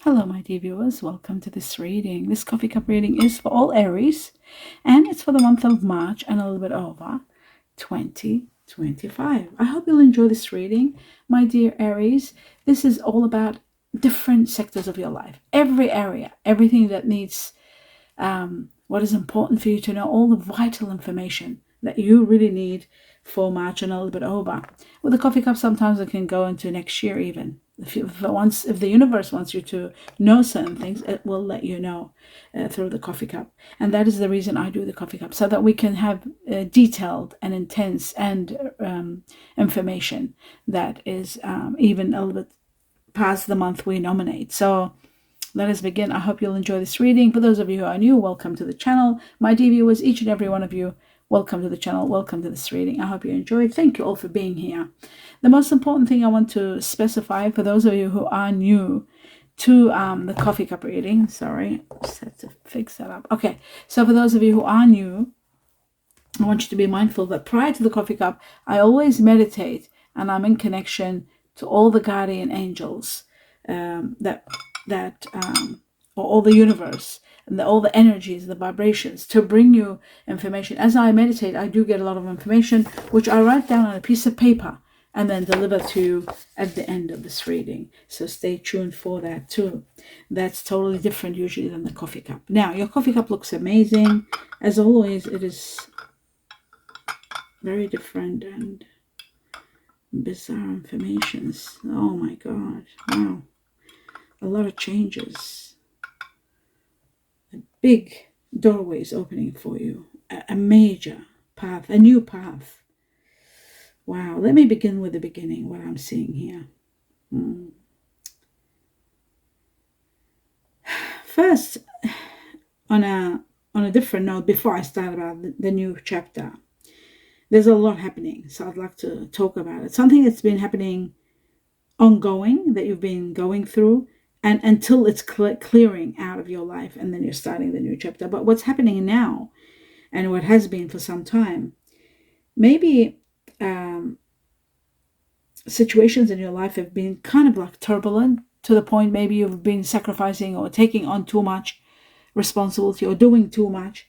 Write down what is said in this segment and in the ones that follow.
Hello, my dear viewers. Welcome to this reading. This coffee cup reading is for all Aries, and it's for the month of March and a little bit over 2025. I hope you'll enjoy this reading, my dear Aries. This is all about different sectors of your life, every area, everything that needs, what is important for you to know, all the vital information that you really need for March and a little bit over. With the coffee cup, sometimes it can go into next year even. If the universe wants you to know certain things, it will let you know through the coffee cup. And that is the reason I do the coffee cup, so that we can have detailed and intense and information that is even a little bit past the month we nominate. So let us begin. I hope you'll enjoy this reading. For those of you who are new, welcome to the channel. My dear viewers, each and every one of you, welcome to the channel. Welcome to this reading. I hope you enjoyed. Thank you all for being here. The most important thing I want to specify for those of you who are new to the coffee cup reading, sorry, just had to fix that up. Okay, so for those of you who are new, I want you to be mindful that prior to the coffee cup, I always meditate and I'm in connection to all the guardian angels or all the universe and all the energies, the vibrations to bring you information. As I meditate, I do get a lot of information, which I write down on a piece of paper and then deliver to you at the end of this reading. So stay tuned for that too. That's totally different usually than the coffee cup. Now, your coffee cup looks amazing. As always, it is very different and bizarre informations. Oh my God. Wow. A lot of changes. A big doorways opening for you. A major path, a new path. Wow. Let me begin with the beginning, what I'm seeing here. First, on a different note, before I start about the new chapter, there's a lot happening, so I'd like to talk about it. Something that's been happening ongoing, that you've been going through, and until it's clearing out of your life, and then you're starting the new chapter. But what's happening now, and what has been for some time, maybe situations in your life have been kind of like turbulent, to the point maybe you've been sacrificing or taking on too much responsibility or doing too much.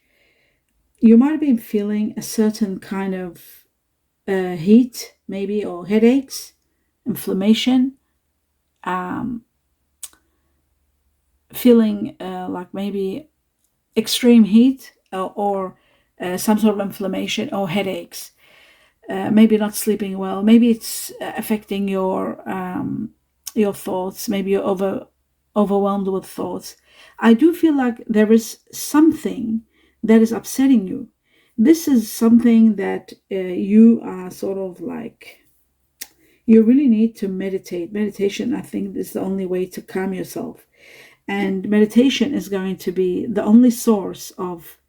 You might have been feeling a certain kind of heat, maybe, or headaches, inflammation, feeling like maybe extreme heat or some sort of inflammation or headaches. Maybe not sleeping well. Maybe it's affecting your thoughts. Maybe you're overwhelmed with thoughts. I do feel like there is something that is upsetting you. This is something that you are sort of like, you really need to meditate. Meditation, I think, is the only way to calm yourself. And meditation is going to be the only source of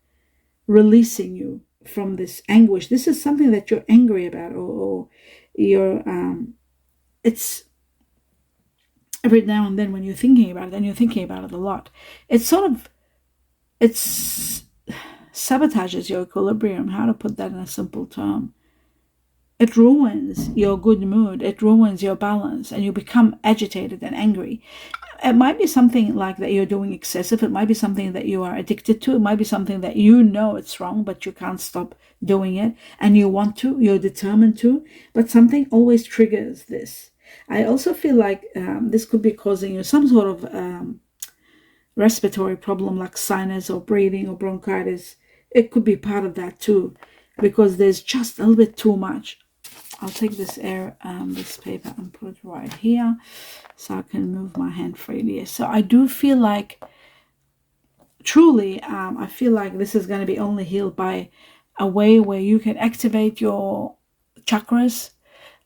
releasing you from this anguish. This is something that you're angry about, or you're, it's every now and then when you're thinking about it, and you're thinking about it a lot, it sabotages your equilibrium. How to put that in a simple term? It ruins your good mood. It ruins your balance, and you become agitated and angry. It might be something like that you're doing excessive. It might be something that you are addicted to. It might be something that you know it's wrong, but you can't stop doing it. And you want to, you're determined to, but something always triggers this. I also feel like this could be causing you some sort of respiratory problem, like sinus or breathing or bronchitis. It could be part of that too, because there's just a little bit too much. I'll take this this paper and put it right here so I can move my hand freely. So I do feel like, truly, I feel like this is going to be only healed by a way where you can activate your chakras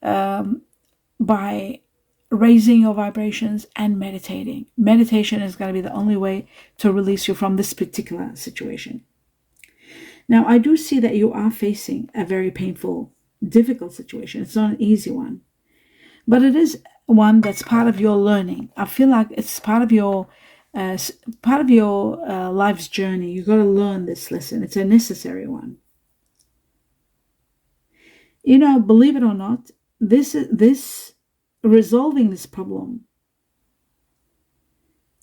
by raising your vibrations and meditating. Meditation is going to be the only way to release you from this particular situation. Now, I do see that you are facing a very painful, difficult situation. It's not an easy one, but it is one that's part of your learning. I feel like it's part of your life's journey. You got to learn this lesson. It's a necessary one. You know, believe it or not, this resolving this problem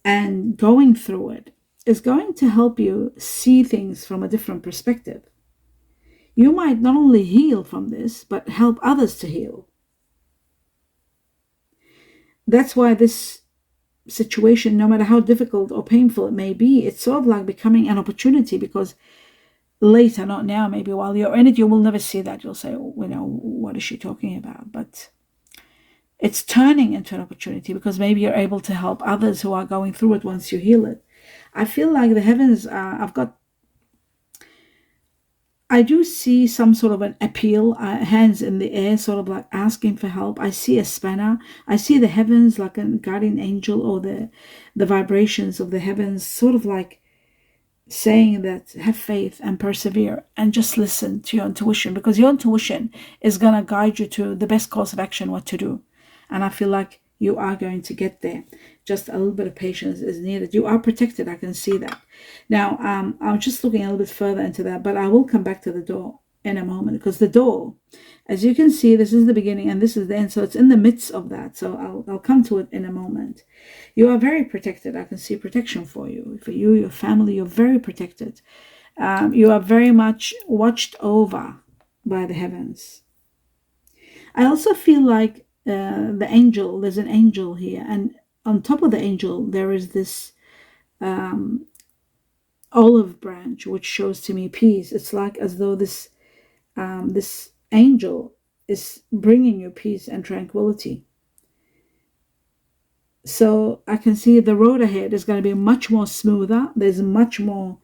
and going through it is going to help you see things from a different perspective. You might not only heal from this, but help others to heal. That's why this situation, no matter how difficult or painful it may be, it's sort of like becoming an opportunity, because later, not now, maybe while you're in it, you will never see that. You'll say, oh, what is she talking about? But it's turning into an opportunity, because maybe you're able to help others who are going through it once you heal it. I feel like the heavens, I do see some sort of an appeal, hands in the air, sort of like asking for help. I see a spanner. I see the heavens like a guardian angel, or the vibrations of the heavens, sort of like saying that have faith and persevere and just listen to your intuition, because your intuition is going to guide you to the best course of action, what to do. And I feel like you are going to get there. Just a little bit of patience is needed. You are protected. I can see that. Now, I'm just looking a little bit further into that, but I will come back to the door in a moment, because the door, as you can see, this is the beginning and this is the end. So it's in the midst of that. So I'll come to it in a moment. You are very protected. I can see protection for you. For you, your family, you're very protected. You are very much watched over by the heavens. I also feel like the angel, there's an angel here, and on top of the angel there is this olive branch, which shows to me peace. It's like as though this angel is bringing you peace and tranquility. So I can see the road ahead is going to be much more smoother. There's much more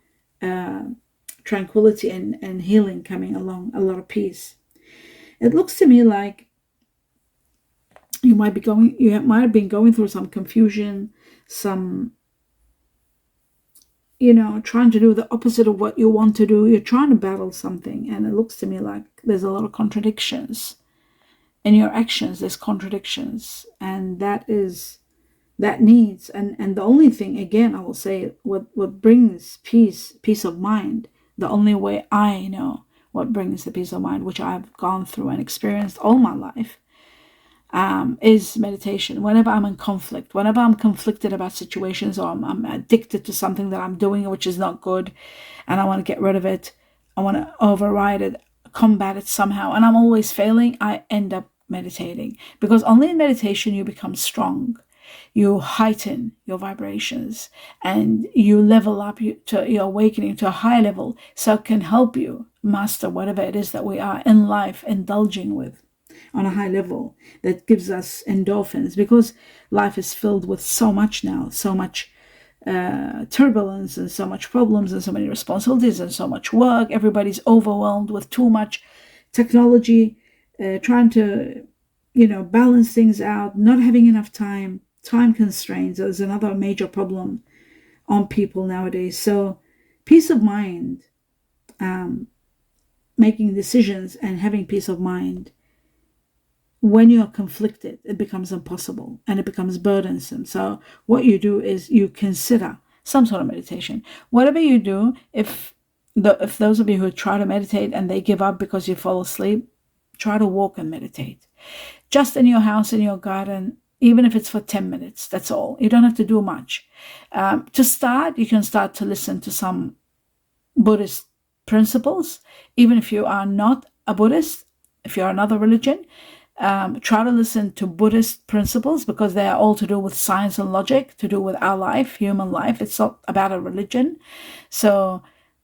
tranquility and healing coming along, a lot of peace. It looks to me like you might have been going through some confusion, some, trying to do the opposite of what you want to do. You're trying to battle something, and it looks to me like there's a lot of contradictions in your actions. There's contradictions, and that needs, and the only thing, again, I will say, what brings peace of mind, the only way I know what brings the peace of mind, which I've gone through and experienced all my life, is meditation. Whenever I'm in conflict, whenever I'm conflicted about situations, or I'm addicted to something that I'm doing which is not good, and I want to get rid of it, I want to override it, combat it somehow, and I'm always failing, I end up meditating. Because only in meditation you become strong. You heighten your vibrations and you level up to your awakening to a high level, so it can help you master whatever it is that we are in life indulging with on a high level, that gives us endorphins, because life is filled with so much now, so much turbulence and so much problems and so many responsibilities and so much work. Everybody's overwhelmed with too much technology, trying to balance things out, not having enough time constraints is another major problem on people nowadays. So peace of mind, making decisions and having peace of mind, when you are conflicted, it becomes impossible and it becomes burdensome. So what you do is you consider some sort of meditation. Whatever you do, if those of you who try to meditate and they give up because you fall asleep, try to walk and meditate. Just in your house, in your garden, even if it's for 10 minutes, that's all. You don't have to do much. To start, you can start to listen to some Buddhist principles. Even if you are not a Buddhist, if you're another religion, try to listen to Buddhist principles, because they are all to do with science and logic, to do with our life, human life. It's not about a religion. So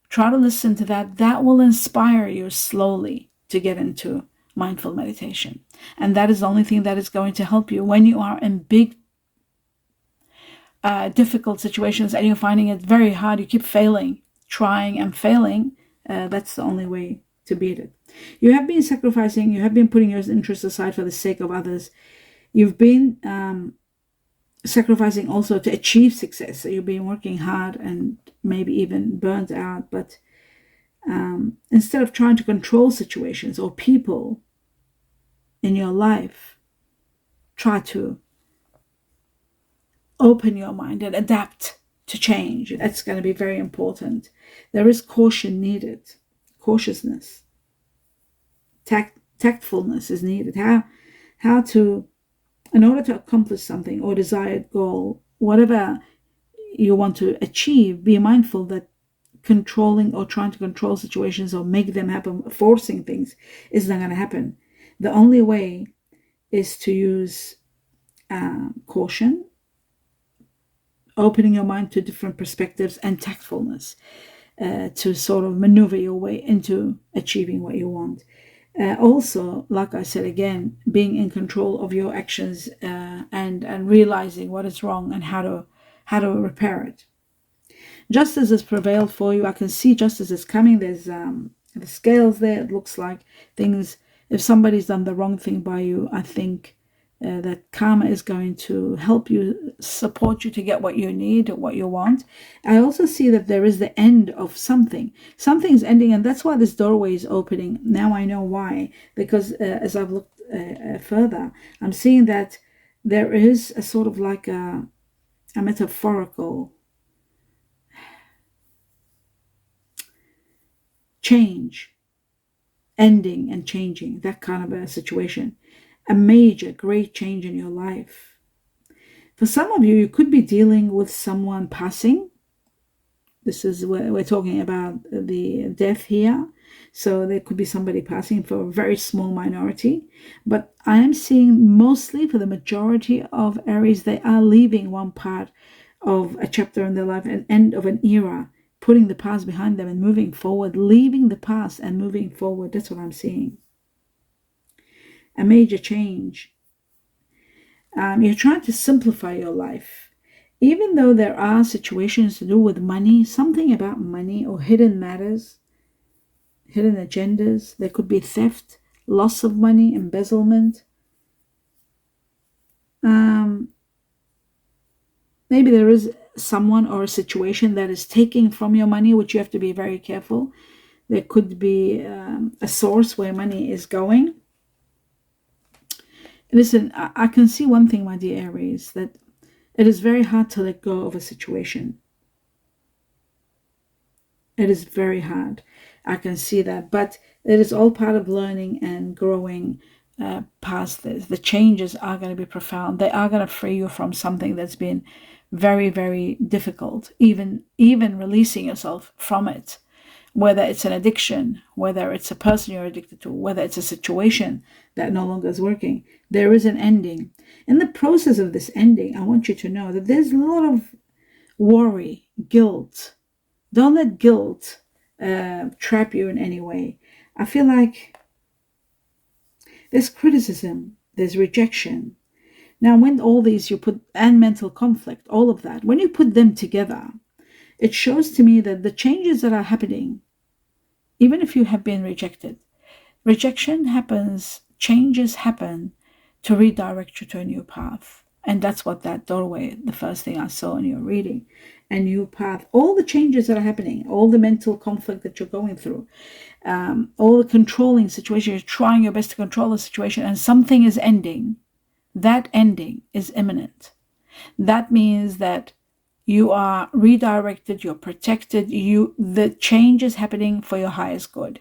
try to listen to that. That will inspire you slowly to get into mindful meditation. And that is the only thing that is going to help you when you are in big, difficult situations and you're finding it very hard. You keep failing, trying and failing. That's the only way to beat it. You have been sacrificing, you have been putting your interests aside for the sake of others. You've been sacrificing also to achieve success. So you've been working hard and maybe even burnt out, but instead of trying to control situations or people in your life, try to open your mind and adapt to change. That's going to be very important. There is caution needed, cautiousness. Tactfulness is needed. How to, in order to accomplish something or desired goal, whatever you want to achieve, be mindful that controlling or trying to control situations or make them happen, forcing things, is not going to happen. The only way is to use caution, opening your mind to different perspectives, and tactfulness to sort of maneuver your way into achieving what you want. Also, like I said again, being in control of your actions and realizing what is wrong and how to repair it. Justice has prevailed for you. I can see justice is coming. There's the scales there. It looks like things. If somebody's done the wrong thing by you, I think that karma is going to help you, support you to get what you need or what you want. I also see that there is the end of something. Something's ending, and that's why this doorway is opening. Now I know why, because as I've looked further, I'm seeing that there is a sort of like a metaphorical change, ending and changing, that kind of a situation. A major, great change in your life. For some of you, you could be dealing with someone passing. This is where we're talking about the death here. So there could be somebody passing for a very small minority. But I am seeing mostly for the majority of Aries, they are leaving one part of a chapter in their life, an end of an era, putting the past behind them and moving forward, leaving the past and moving forward. That's what I'm seeing. A major change. You're trying to simplify your life. Even though there are situations to do with money, something about money or hidden matters, hidden agendas. There could be theft, loss of money, embezzlement. Maybe there is someone or a situation that is taking from your money, which you have to be very careful. There could be a source where money is going. Listen, I can see one thing, my dear Aries, that it is very hard to let go of a situation. It is very hard. I can see that. But it is all part of learning and growing past this. The changes are going to be profound. They are going to free you from something that's been very, very difficult, even releasing yourself from it. Whether it's an addiction, whether it's a person you're addicted to, whether it's a situation that no longer is working, there is an ending. In the process of this ending, I want you to know that there's a lot of worry, guilt. Don't let guilt trap you in any way. I feel like there's criticism, there's rejection. Now, when all these you put, and mental conflict, all of that, when you put them together, it shows to me that the changes that are happening, even if you have been rejected, rejection happens, changes happen to redirect you to a new path. And that's what that doorway, the first thing I saw in your reading, a new path. All the changes that are happening, all the mental conflict that you're going through, all the controlling situation, you're trying your best to control the situation, and something is ending. That ending is imminent. That means that you are redirected, you're protected, the change is happening for your highest good.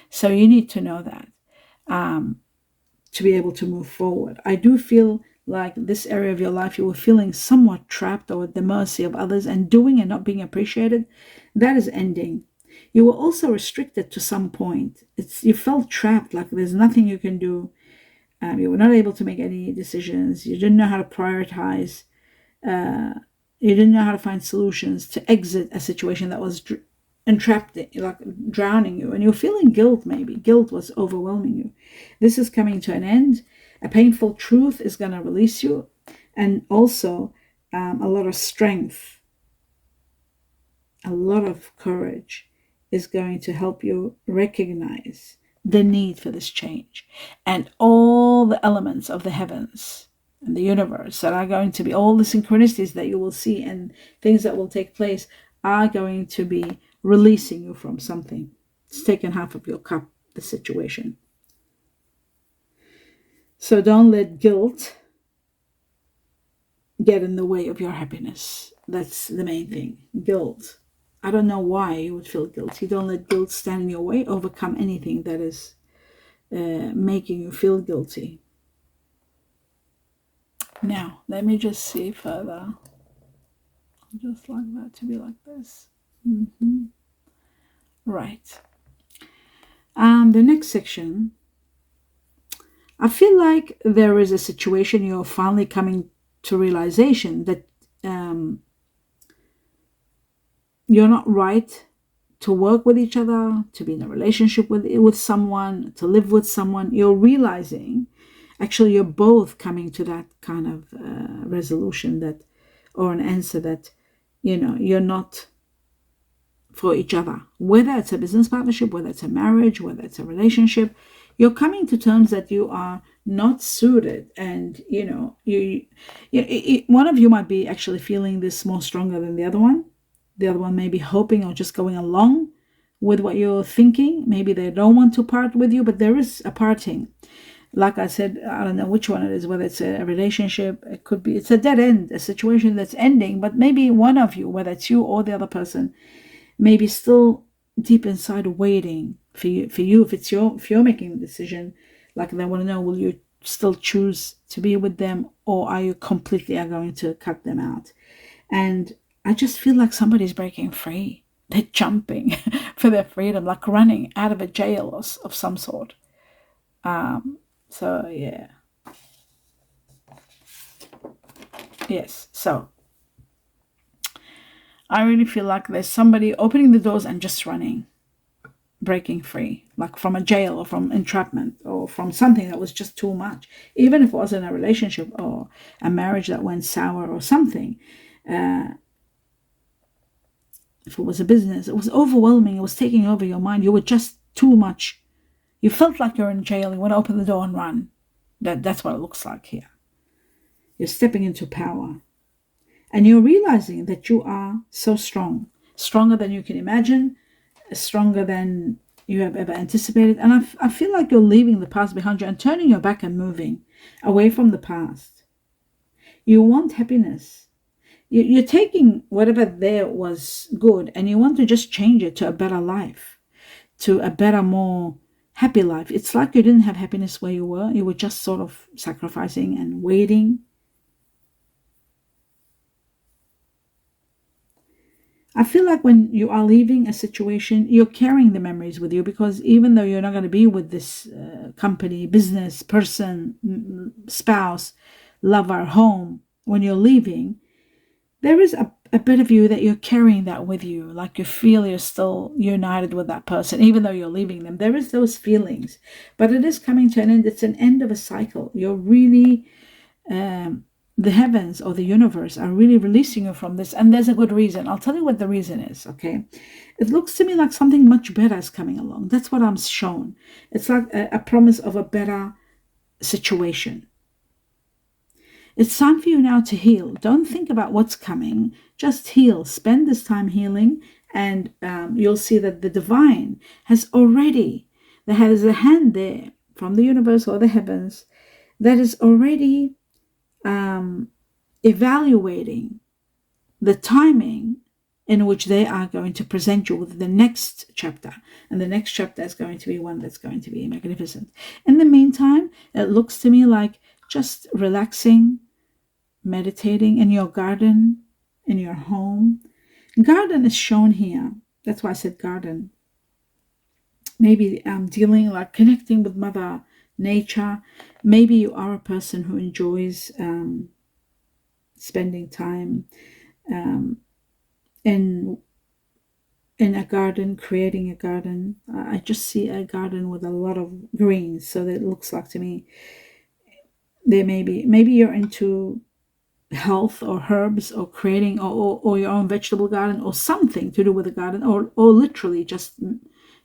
So you need to know that to be able to move forward. I do feel like this area of your life, you were feeling somewhat trapped or at the mercy of others and doing and not being appreciated. That is ending. You were also restricted to some point. You felt trapped, like there's nothing you can do. You were not able to make any decisions. You didn't know how to prioritize. You didn't know how to find solutions to exit a situation that was entrapped, like drowning you. And you're feeling guilt, maybe. Guilt was overwhelming you. This is coming to an end. A painful truth is going to release you. And also a lot of strength, a lot of courage is going to help you recognize the need for this change. And all the elements of the heavens and the universe that are going to be, all the synchronicities that you will see and things that will take place are going to be releasing you from something. It's taken half of your cup, the situation. So don't let guilt get in the way of your happiness. That's the main thing. Guilt. I don't know why you would feel guilty. Don't let guilt stand in your way. Overcome anything that is making you feel guilty. Now, let me just see further. Just like that, to be like this. Right. The next section, I feel like there is a situation you're finally coming to realization that you're not right to work with each other, to be in a relationship with someone, to live with someone. You're realizing, actually, you're both coming to that kind of resolution that, or an answer that, you're not for each other. Whether it's a business partnership, whether it's a marriage, whether it's a relationship, you're coming to terms that you are not suited, and one of you might be actually feeling this more stronger than the other one. The other one may be hoping or just going along with what you're thinking. Maybe they don't want to part with you, but there is a parting. Like I said, I don't know which one it is, whether it's a relationship, it's a dead end, a situation that's ending, but maybe one of you, whether it's you or the other person, maybe still deep inside waiting for you if you're making the decision. Like, they want to know, will you still choose to be with them, or are you completely going to cut them out? And I just feel like somebody's breaking free. They're jumping for their freedom, like running out of a jail of some sort. So yeah. Yes, so I really feel like there's somebody opening the doors and just running, breaking free, like from a jail or from entrapment or from something that was just too much. Even if it wasn't a relationship or a marriage that went sour or something. If it was a business, it was overwhelming. It was taking over your mind. You were just too much. You felt like you're in jail. You want to open the door and run. That's what it looks like here. You're stepping into power. And you're realizing that you are so strong. Stronger than you can imagine. Stronger than you have ever anticipated. And I feel like you're leaving the past behind you and turning your back and moving away from the past. You want happiness. You're taking whatever there was good and you want to just change it to a better life, to a better, more happy life. It's like you didn't have happiness where you were. You were just sort of sacrificing and waiting. I feel like when you are leaving a situation, you're carrying the memories with you, because even though you're not going to be with this company, business, person, spouse, lover, home, when you're leaving, there is a bit of you that you're carrying that with you. Like you feel you're still united with that person, even though you're leaving them. There is those feelings, but it is coming to an end. It's an end of a cycle. You're really, the heavens or the universe are really releasing you from this. And there's a good reason. I'll tell you what the reason is, okay? It looks to me like something much better is coming along. That's what I'm shown. It's like a promise of a better situation. It's time for you now to heal. Don't think about what's coming. Just heal. Spend this time healing, and you'll see that the divine has already, there has a hand there from the universe or the heavens that is already evaluating the timing in which they are going to present you with the next chapter. And the next chapter is going to be one that's going to be magnificent. In the meantime, it looks to me like just relaxing, meditating in your garden, in your home. Garden is shown here. That's why I said garden. Maybe dealing, like connecting with Mother Nature. Maybe you are a person who enjoys spending time in a garden, creating a garden. I just see a garden with a lot of greens, so that it looks like to me there maybe you're into health or herbs or creating or your own vegetable garden or something to do with the garden, or literally just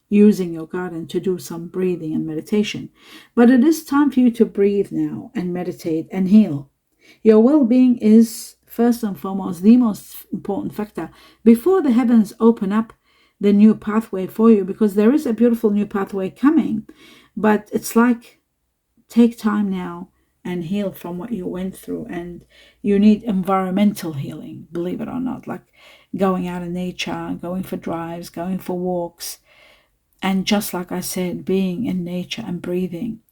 using your garden to do some breathing and meditation. But it is time for you to breathe now and meditate and heal. Your well-being is first and foremost the most important factor before the heavens open up the new pathway for you, because there is a beautiful new pathway coming. But it's like, take time now and heal from what you went through. And you need environmental healing, believe it or not, like going out in nature, going for drives, going for walks, and just like I said, being in nature and breathing.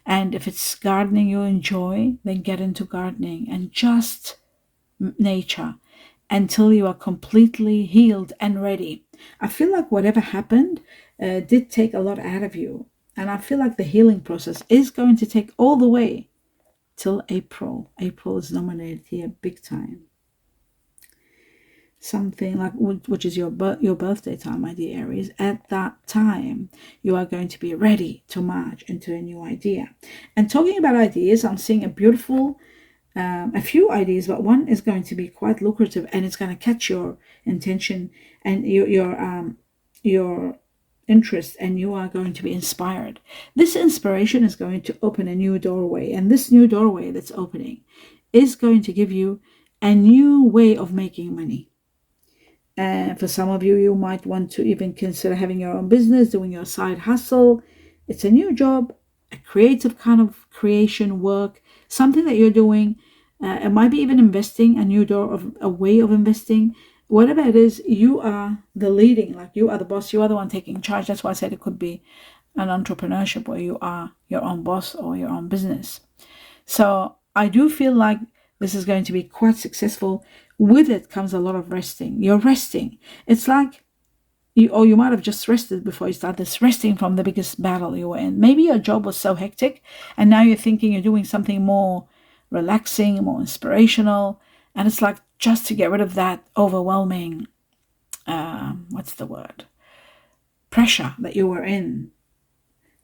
And if it's gardening you enjoy, then get into gardening and just nature. until you are completely healed and ready. I feel like whatever happened did take a lot out of you. And I feel like the healing process is going to take all the way till April. April is nominated here big time. Something like, which is your birthday time, my dear Aries. At that time, you are going to be ready to march into a new idea. And talking about ideas, I'm seeing a beautiful, a few ideas, but one is going to be quite lucrative, and it's going to catch your intention and your interest, and you are going to be inspired. This inspiration is going to open a new doorway, and this new doorway that's opening is going to give you a new way of making money. And for some of you, you might want to even consider having your own business, doing your side hustle. It's a new job, a creative kind of creation work, something that you're doing. It might be even investing, a new door of a way of investing. Whatever it is, you are the leading, like you are the boss, you are the one taking charge. That's why I said it could be an entrepreneurship where you are your own boss or your own business. So I do feel like this is going to be quite successful. With it comes a lot of resting. You're resting. It's like you might have just rested before you start this, resting from the biggest battle you were in. Maybe your job was so hectic, and now you're thinking you're doing something more relaxing, more inspirational, and it's like just to get rid of that overwhelming, what's the word? Pressure that you were in.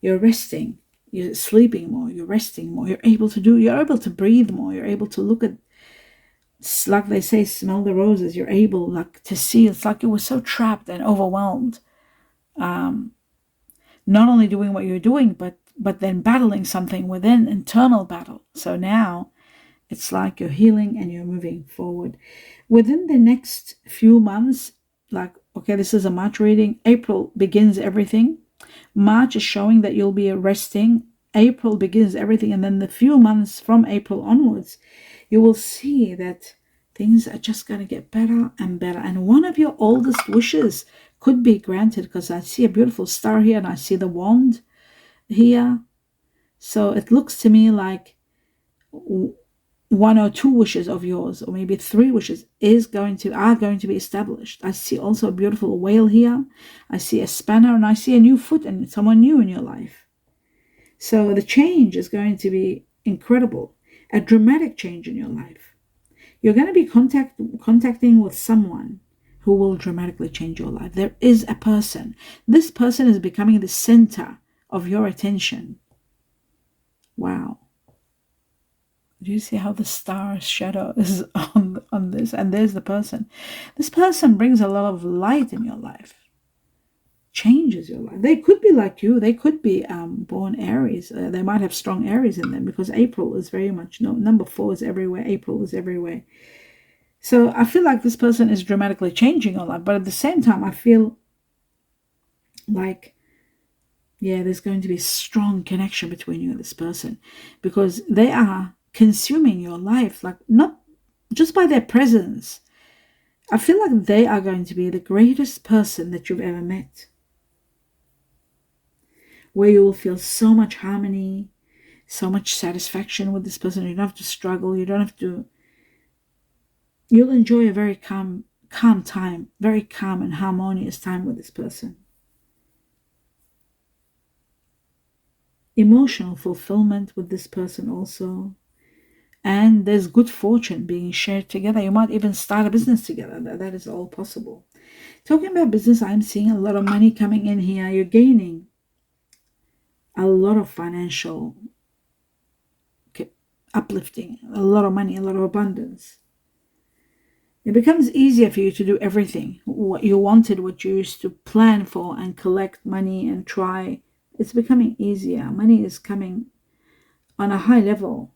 You're resting. You're sleeping more. You're resting more. You're able to breathe more. You're able to look at, like they say, smell the roses. You're able like to see. It's like you were so trapped and overwhelmed. Not only doing what you're doing, but then battling something within, internal battle. So now it's like you're healing and you're moving forward. Within the next few months, like, okay, this is a March reading. April begins everything. March is showing that you'll be resting. April begins everything. And then the few months from April onwards, you will see that things are just going to get better and better. And one of your oldest wishes could be granted, because I see a beautiful star here and I see the wand here. So it looks to me like one or two wishes of yours, or maybe three wishes, are going to be established. I see also a beautiful whale here. I see a spanner, and I see a new foot and someone new in your life. So the change is going to be incredible, a dramatic change in your life. You're going to be contacting with someone who will dramatically change your life. There is a person. This person is becoming the center of your attention. Wow. Do you see how the star shadow is on this? And there's the person. This person brings a lot of light in your life, changes your life. They could be like you. They could be born Aries. They might have strong Aries in them, because April is very much, number 4 is everywhere. April is everywhere. So I feel like this person is dramatically changing your life. But at the same time, I feel like, yeah, there's going to be a strong connection between you and this person, because they are consuming your life, like not just by their presence. I feel like they are going to be the greatest person that you've ever met, where you will feel so much harmony, so much satisfaction with this person. You don't have to struggle. You'll enjoy a very calm time, very calm and harmonious time with this person. Emotional fulfillment with this person also. And there's good fortune being shared together. You might even start a business together. That is all possible. Talking about business, I'm seeing a lot of money coming in here. You're gaining a lot of financial uplifting, a lot of money, a lot of abundance. It becomes easier for you to do everything. What you wanted, what you used to plan for and collect money and try, it's becoming easier. Money is coming on a high level.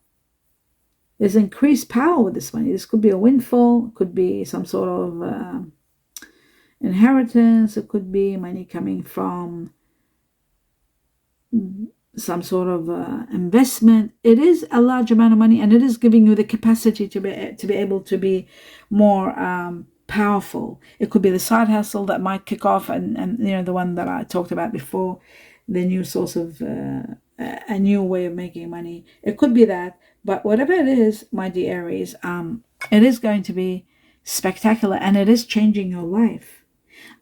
There's increased power with this money. This could be a windfall, could be some sort of inheritance, it could be money coming from some sort of investment. It is a large amount of money, and it is giving you the capacity to be able to be more powerful. It could be the side hustle that might kick off, and the one that I talked about before, the new source of a new way of making money. It could be that, but whatever it is, my dear Aries, it is going to be spectacular, and it is changing your life.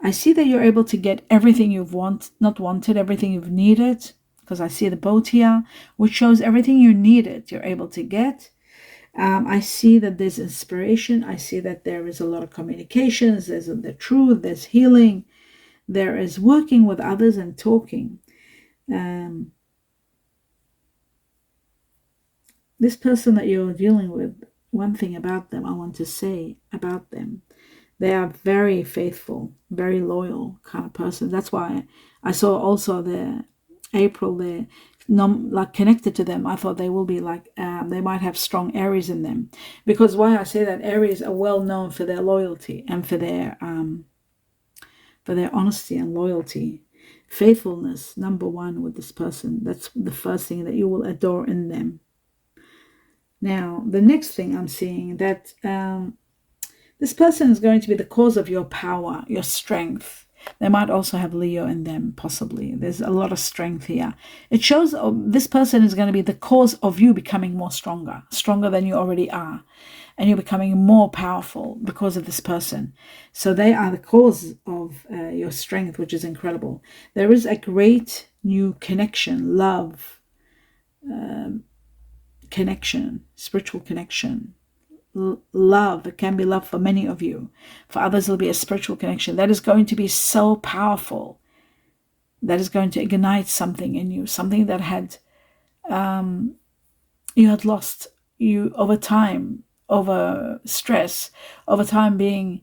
I see that you're able to get everything you've not wanted, everything you've needed, because I see the boat here, which shows everything you needed, you're able to get. I see that there's inspiration. I see that there is a lot of communications. There's the truth. There's healing. There is working with others and talking. This person that you're dealing with, one thing about them I want to say about them, they are very faithful, very loyal kind of person. That's why I saw also the April there, like connected to them. I thought they will be like, they might have strong Aries in them. Because why I say that, Aries are well known for their loyalty and for their honesty and loyalty. Faithfulness, number one with this person. That's the first thing that you will adore in them. Now, the next thing I'm seeing, that this person is going to be the cause of your power, your strength. They might also have Leo in them, possibly. There's a lot of strength here. It shows this person is going to be the cause of you becoming more stronger than you already are. And you're becoming more powerful because of this person. So they are the cause of your strength, which is incredible. There is a great new connection, love, connection, spiritual connection, love. It can be love for many of you. For others, it'll be a spiritual connection that is going to be so powerful, that is going to ignite something in you, something that had you had lost, you over time, over stress, over time being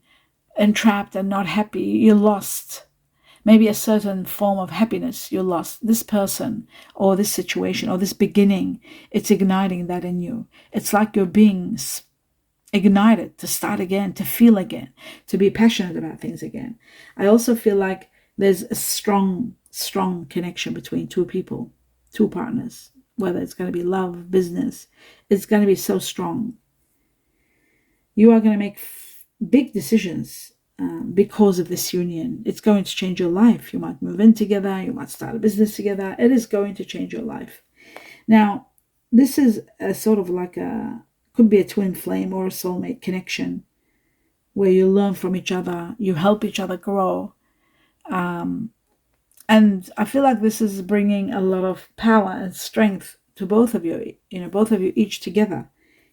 entrapped and not happy. You lost maybe a certain form of happiness. You lost this person or this situation or this beginning. It's igniting that in you. It's like you're being ignited to start again, to feel again, to be passionate about things again. I also feel like there's a strong connection between two people, two partners, whether it's going to be love, business. It's going to be so strong. You are going to make big decisions because of this union. It's going to change your life. You might move in together. You might start a business together. It is going to change your life. Now, this is a sort of like could be a twin flame or a soulmate connection where you learn from each other. You help each other grow. And I feel like this is bringing a lot of power and strength to both of you. Both of you each together.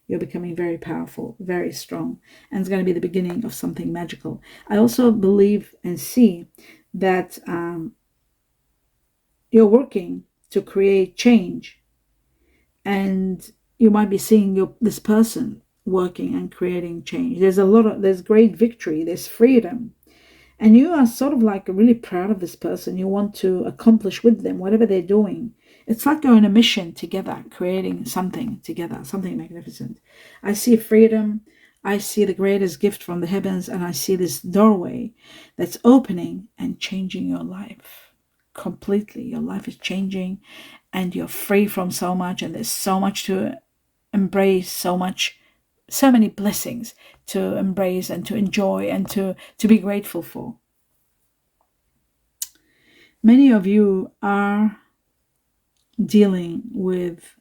You're becoming very powerful, very strong, and it's going to be the beginning of something magical. I also believe and see that you're working to create change, and you might be seeing this person working and creating change. There's great victory, there's freedom, and you are sort of like really proud of this person. You want to accomplish with them whatever they're doing. It's like you're on a mission together, creating something together, something magnificent. I see freedom. I see the greatest gift from the heavens, and I see this doorway that's opening and changing your life completely. Your life is changing, and you're free from so much, and there's so much to embrace, so many blessings to embrace and to enjoy and to be grateful for. Many of you are dealing with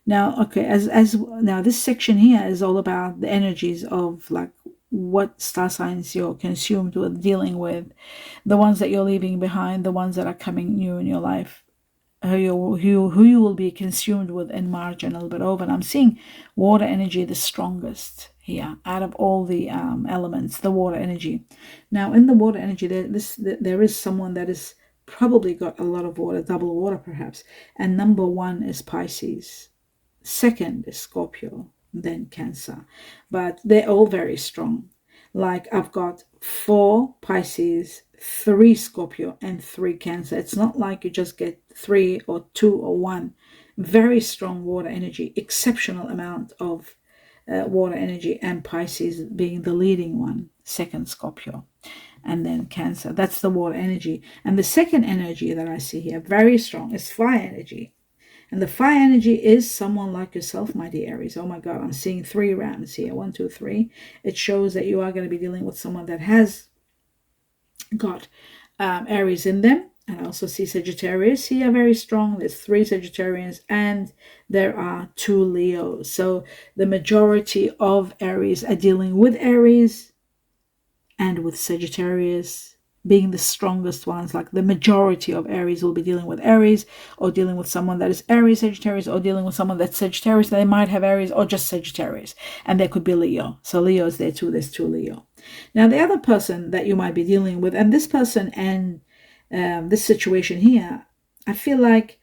now, okay, as now this section here is all about the energies of like what star signs you're consumed with, dealing with, the ones that you're leaving behind, the ones that are coming new in your life, who you will be consumed with in March and a little bit over. And I'm seeing water energy the strongest here out of all the elements, the water energy. Now in the water energy, there is someone that is probably got a lot of water, double water perhaps, and number one is Pisces, second is Scorpio, then Cancer, but they're all very strong. Like I've got 4 Pisces, 3 Scorpio, and 3 Cancer. It's not like you just get 3 or 2 or 1. Very strong water energy, exceptional amount of water energy, and Pisces being the leading one, second Scorpio, and then Cancer. That's the water energy. And the second energy that I see here, very strong, is fire energy. And the fire energy is someone like yourself, my dear Aries. Oh my God, I'm seeing 3 rounds here. 1, 2, 3. It shows that you are going to be dealing with someone that has got Aries in them. And I also see Sagittarius here very strong. There's 3 Sagittarians and there are 2 Leos. So the majority of Aries are dealing with Aries and with Sagittarius being the strongest ones. Like the majority of Aries will be dealing with Aries, or dealing with someone that is Aries Sagittarius, or dealing with someone that's Sagittarius. They might have Aries or just Sagittarius, and there could be Leo. So Leo is there too. There's 2 Leo. Now the other person that you might be dealing with, and this person and this situation here, I feel like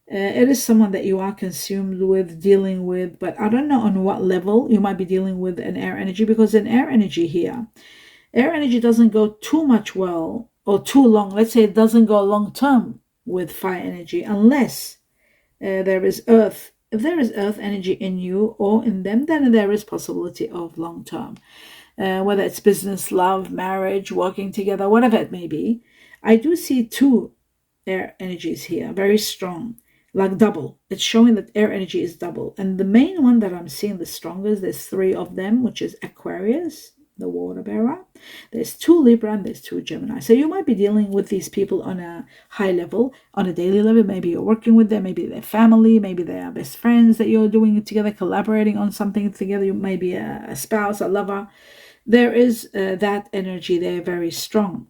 it is someone that you are consumed with, dealing with, but I don't know on what level you might be dealing with an air energy, because an air energy here, air energy doesn't go too much well or too long. Let's say it doesn't go long term with fire energy unless there is earth. If there is earth energy in you or in them, then there is possibility of long term. Whether it's business, love, marriage, working together, whatever it may be. I do see 2 air energies here, very strong, like double. It's showing that air energy is double. And the main one that I'm seeing the strongest, there's 3 of them, which is Aquarius, the water bearer. There's 2 Libra and there's 2 Gemini. So you might be dealing with these people on a high level, on a daily level. Maybe you're working with them, maybe they're family, maybe they are best friends that you're doing it together, collaborating on something together. You may be a spouse, a lover. There is that energy there, very strong.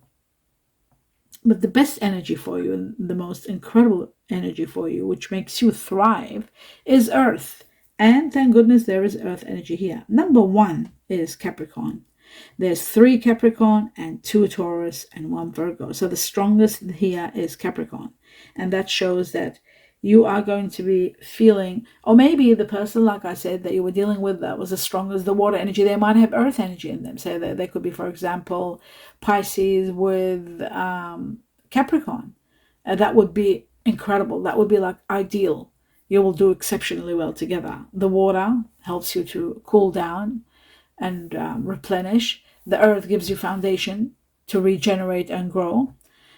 But the best energy for you and the most incredible energy for you, which makes you thrive, is Earth. And thank goodness there is Earth energy here. Number 1 is Capricorn. There's 3 Capricorn and 2 Taurus and 1 Virgo. So the strongest here is Capricorn. And that shows that you are going to be feeling, or maybe the person, like I said, that you were dealing with that was as strong as the water energy, they might have earth energy in them. So they could be, for example, Pisces with Capricorn. That would be incredible. That would be like ideal. You will do exceptionally well together. The water helps you to cool down and replenish. The earth gives you foundation to regenerate and grow.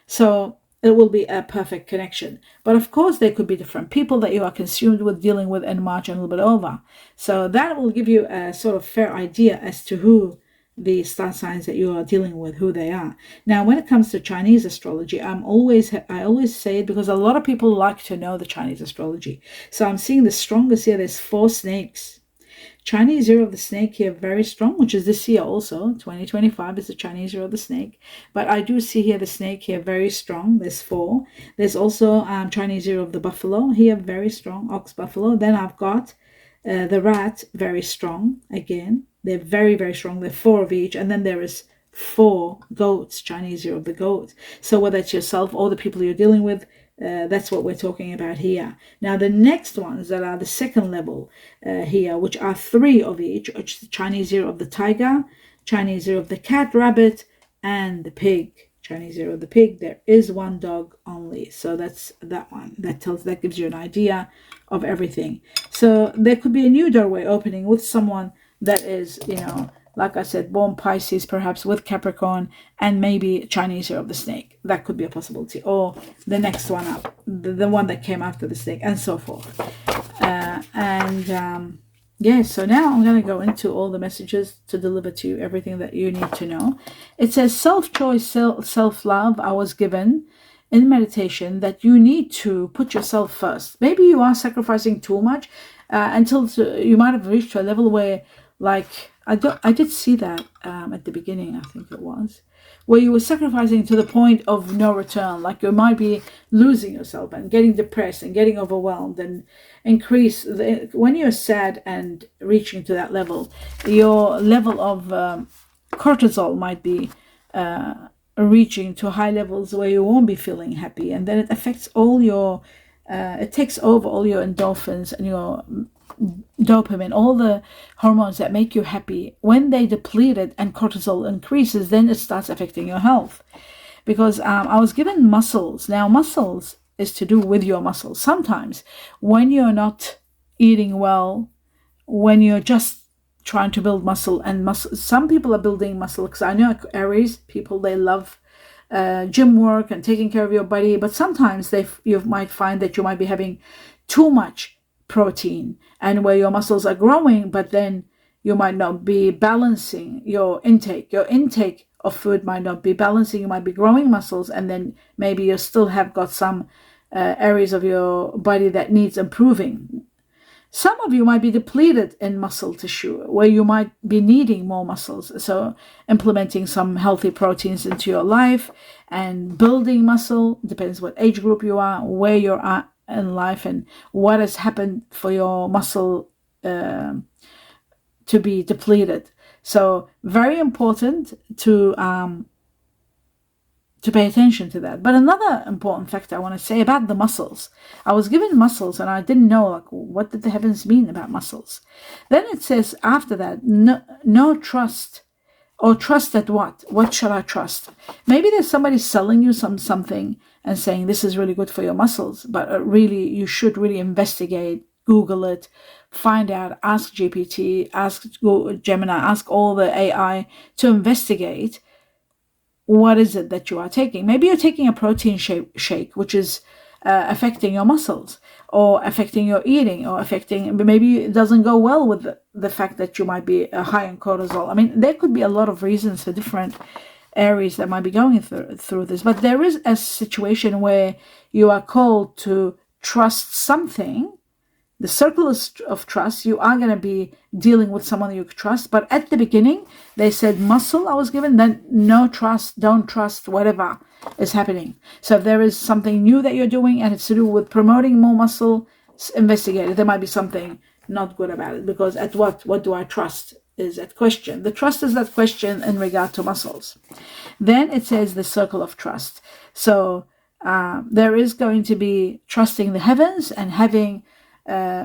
So it will be a perfect connection. But of course, there could be different people that you are consumed with, dealing with in March and a little bit over. So that will give you a sort of fair idea as to who the star signs that you are dealing with, who they are. Now, when it comes to Chinese astrology, I always say it because a lot of people like to know the Chinese astrology. So I'm seeing the strongest here. There's 4 snakes. Chinese year of the snake here, very strong, which is this year also. 2025 is the Chinese year of the snake. But I do see here the snake here, very strong. There's 4. There's also Chinese year of the buffalo here, very strong, ox buffalo. Then I've got the rat, very strong. Again, they're very, very strong. They're 4 of each. And then there is 4 goats, Chinese year of the goat. So whether it's yourself or the people you're dealing with, that's what we're talking about here. Now, the next ones that are the second level here, which are 3 of each, which is the Chinese year of the tiger, Chinese year of the cat, rabbit, and the pig. Chinese year of the pig, there is 1 dog only. So that's that one. That gives you an idea of everything. So there could be a new doorway opening with someone that is, like I said, born Pisces, perhaps with Capricorn, and maybe Chinese year of the snake. That could be a possibility. Or the next one up, the one that came after the snake, and so forth. So now I'm going to go into all the messages to deliver to you everything that you need to know. It says self-choice, self-love. I was given in meditation that you need to put yourself first. Maybe you are sacrificing too much until you might have reached to a level where, like, I did see that at the beginning, I think it was, where you were sacrificing to the point of no return. Like you might be losing yourself and getting depressed and getting overwhelmed and when you're sad and reaching to that level, your level of cortisol might be reaching to high levels where you won't be feeling happy, and then it affects all your it takes over all your endorphins and your dopamine, all the hormones that make you happy. When they depleted and cortisol increases, then it starts affecting your health. Because I was given muscles. Now, muscles is to do with your muscles. Sometimes when you're not eating well, when you're just trying to build muscle, some people are building muscle, because I know Aries people, they love gym work and taking care of your body, but sometimes you might find that you might be having too much protein, and where your muscles are growing, but then you might not be balancing your intake of food might not be balancing. You might be growing muscles, and then maybe you still have got some areas of your body that needs improving. Some of you might be depleted in muscle tissue, where you might be needing more muscles. So implementing some healthy proteins into your life and building muscle, depends what age group you are, where you're at in life, and what has happened for your muscle to be depleted. So very important to pay attention to that. But another important factor I want to say about the muscles, I was given muscles and I didn't know, like, what did the heavens mean about muscles? Then it says after that, no trust, or trust at what? What shall I trust? Maybe there's somebody selling you something and saying this is really good for your muscles, but really you should really investigate, Google it, find out, ask GPT, ask Gemini, ask all the AI to investigate what is it that you are taking. Maybe you're taking a protein shake, which is affecting your muscles, or affecting your eating, or maybe it doesn't go well with the fact that you might be high in cortisol. I mean, there could be a lot of reasons for different areas that might be going through this, but there is a situation where you are called to trust something. The circle of trust, you are going to be dealing with someone you trust. But at the beginning, they said muscle I was given, then no trust, don't trust whatever is happening. So if there is something new that you're doing and it's to do with promoting more muscle, investigate it. There might be something not good about it, because at what do I trust is that question. The trust is that question in regard to muscles. Then it says the circle of trust. So there is going to be trusting the heavens and having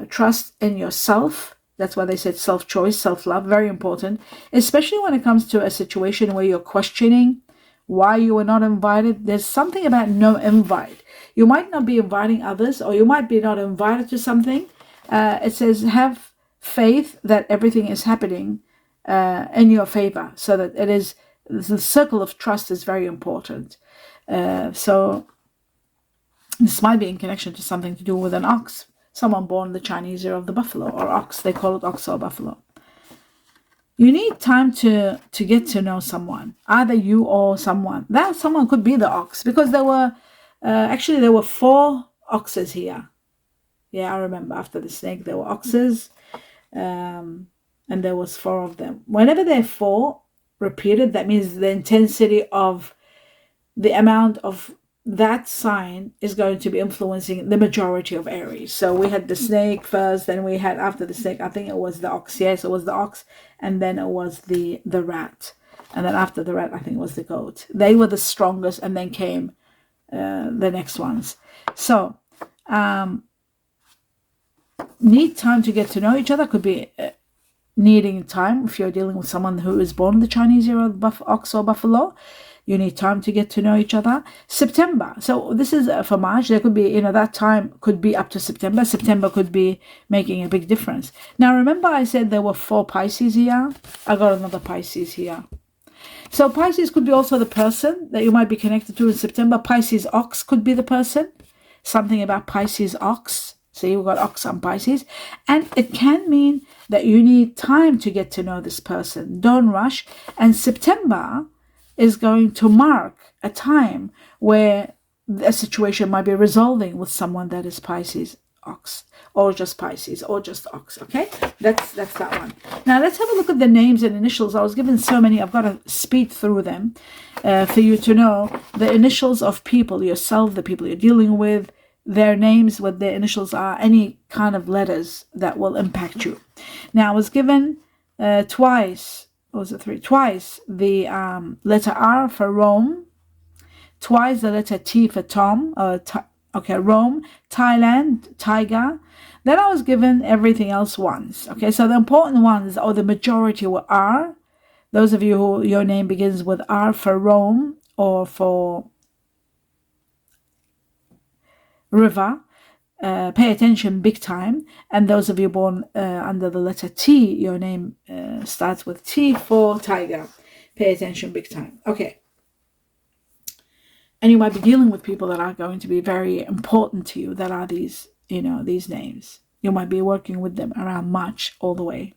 trust in yourself. That's why they said self-choice, self-love, very important, especially when it comes to a situation where you're questioning why you were not invited. There's something about no invite. You might not be inviting others, or you might be not invited to something. It says have faith that everything is happening in your favor, so that it is, the circle of trust is very important. So this might be in connection to something to do with an ox. Someone born the Chinese year of the buffalo, or ox. They call it ox or buffalo. You need time to get to know someone, either you or someone. That someone could be the ox, because there were 4 oxes here. Yeah, I remember after the snake there were oxes, and there was 4 of them. Whenever there are 4 repeated, that means the intensity of the amount of that sign is going to be influencing the majority of Aries. So we had the snake first, then we had, after the snake, I think it was the ox. Yes, it was the ox, and then it was the rat, and then after the rat, I think it was the goat. They were the strongest, and then came the next ones. So need time to get to know each other. Could be needing time if you're dealing with someone who is born the Chinese year of ox or buffalo. You need time to get to know each other. September. So this is for March. There could be, that time could be up to September. September could be making a big difference. Now, remember I said there were 4 Pisces here? I got another Pisces here. So Pisces could be also the person that you might be connected to in September. Pisces ox could be the person. Something about Pisces ox. See, we've got ox and Pisces. And it can mean that you need time to get to know this person. Don't rush. And September is going to mark a time where a situation might be resolving with someone that is Pisces ox, or just Pisces, or just ox. Okay, that's that one. Now let's have a look at the names and initials. I was given so many, I've got to speed through them for you to know the initials of people, yourself, the people you're dealing with, their names, what their initials are, any kind of letters that will impact you. Now I was given twice the letter R for Rome, twice the letter T for Tom, Rome, Thailand, tiger. Then I was given everything else once. Okay, so the important ones, or the majority, were R. Those of you who your name begins with R for Rome, or for river, pay attention big time. And those of you born under the letter T, your name starts with T for tiger. Pay attention big time. Okay. And you might be dealing with people that are going to be very important to you, that are these names. You might be working with them around March all the way.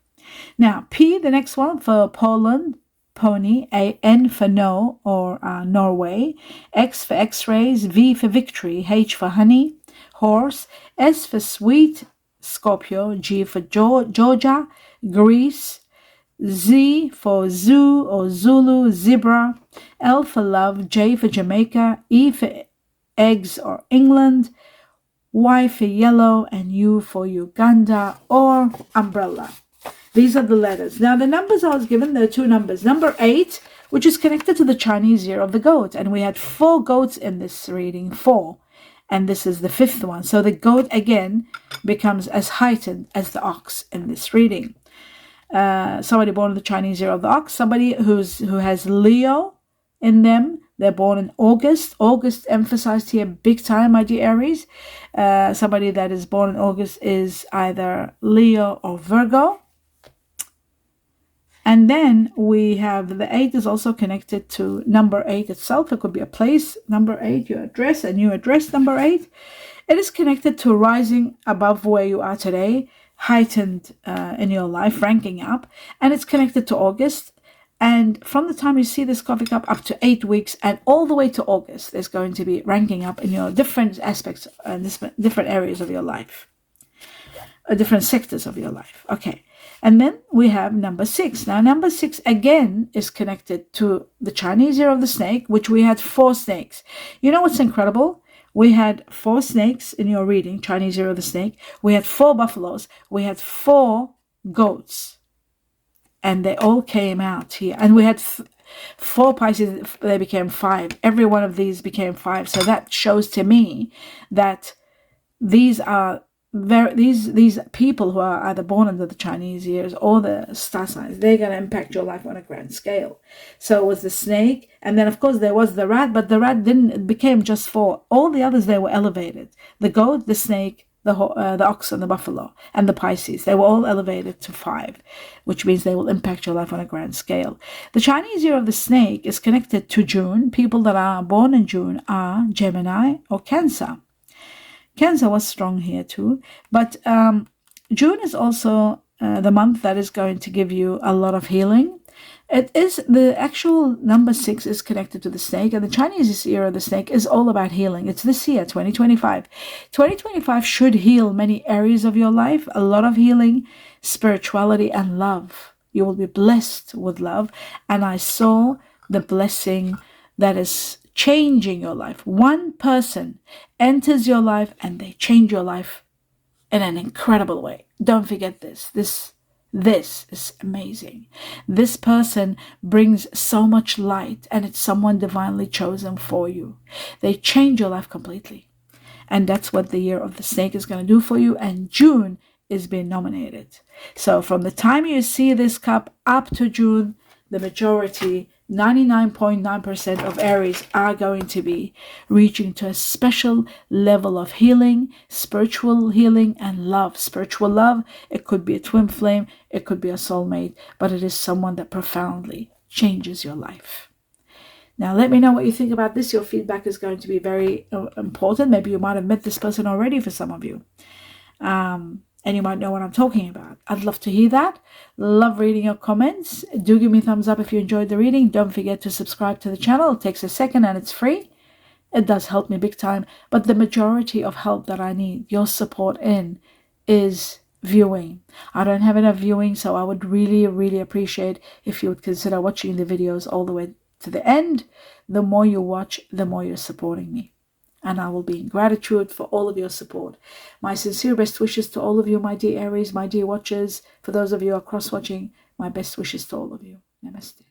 Now, P, the next one, for Poland, pony, N for no or Norway, X for X-rays, V for victory, H for honey, horse, S for sweet, Scorpio, G for Georgia, Greece, Z for zoo or Zulu, zebra, L for love, J for Jamaica, E for eggs or England, Y for yellow, and U for Uganda or umbrella. These are the letters. Now, the numbers I was given, there are two numbers. Number 8, which is connected to the Chinese year of the goat. And we had 4 goats in this reading, 4. And this is the 5th one. So the goat, again, becomes as heightened as the ox in this reading. Somebody born in the Chinese year of the ox. Somebody who has Leo in them. They're born in August. August emphasized here big time, my dear Aries. Somebody that is born in August is either Leo or Virgo. And then we have the 8 is also connected to number 8 itself. It could be a place, number 8, your address, a new address, number 8. It is connected to rising above where you are today, heightened in your life, ranking up. And it's connected to August. And from the time you see this coffee cup up to 8 weeks and all the way to August, there's going to be ranking up in your different aspects and different areas of your life, different sectors of your life. Okay. And then we have number 6. Now, number 6 again is connected to the Chinese year of the snake, which we had 4 snakes. You know what's incredible? We had 4 snakes in your reading, Chinese year of the snake. We had 4 buffaloes. We had 4 goats. And they all came out here. And we had 4 Pisces, they became 5. Every one of these became 5. So that shows to me that these are these people who are either born under the Chinese years or the star signs, they're going to impact your life on a grand scale. So it was the snake, and then of course there was the rat, but the rat it became just 4. All the others, they were elevated. The goat, the snake, the ox and the buffalo, and the Pisces, they were all elevated to 5, which means they will impact your life on a grand scale. The Chinese year of the snake is connected to June. People that are born in June are Gemini or Cancer. Cancer was strong here too, but June is also the month that is going to give you a lot of healing. It is the actual number 6 is connected to the snake, and the Chinese year of the snake is all about healing. It's this year, 2025. 2025 should heal many areas of your life, a lot of healing, spirituality, and love. You will be blessed with love, and I saw the blessing that is changing your life. One person enters your life and they change your life in an incredible way. Don't forget this. This is amazing. This person brings so much light, and it's someone divinely chosen for you. They change your life completely. And that's what the year of the snake is going to do for you. And June is being nominated. So from the time you see this cup up to June, the majority, 99.9% of Aries are going to be reaching to a special level of healing, spiritual healing, and love. Spiritual love, it could be a twin flame, it could be a soulmate, but it is someone that profoundly changes your life. Now, let me know what you think about this. Your feedback is going to be very important. Maybe you might have met this person already for some of you. And you might know what I'm talking about. I'd love to hear that. Love reading your comments. Do give me a thumbs up if you enjoyed the reading. Don't forget to subscribe to the channel. It takes a second and it's free. It does help me big time. But the majority of help that I need, your support in, is viewing. I don't have enough viewing, so I would really, really appreciate if you would consider watching the videos all the way to the end. The more you watch, the more you're supporting me. And I will be in gratitude for all of your support. My sincere best wishes to all of you, my dear Aries, my dear watchers. For those of you who are cross-watching, my best wishes to all of you. Namaste.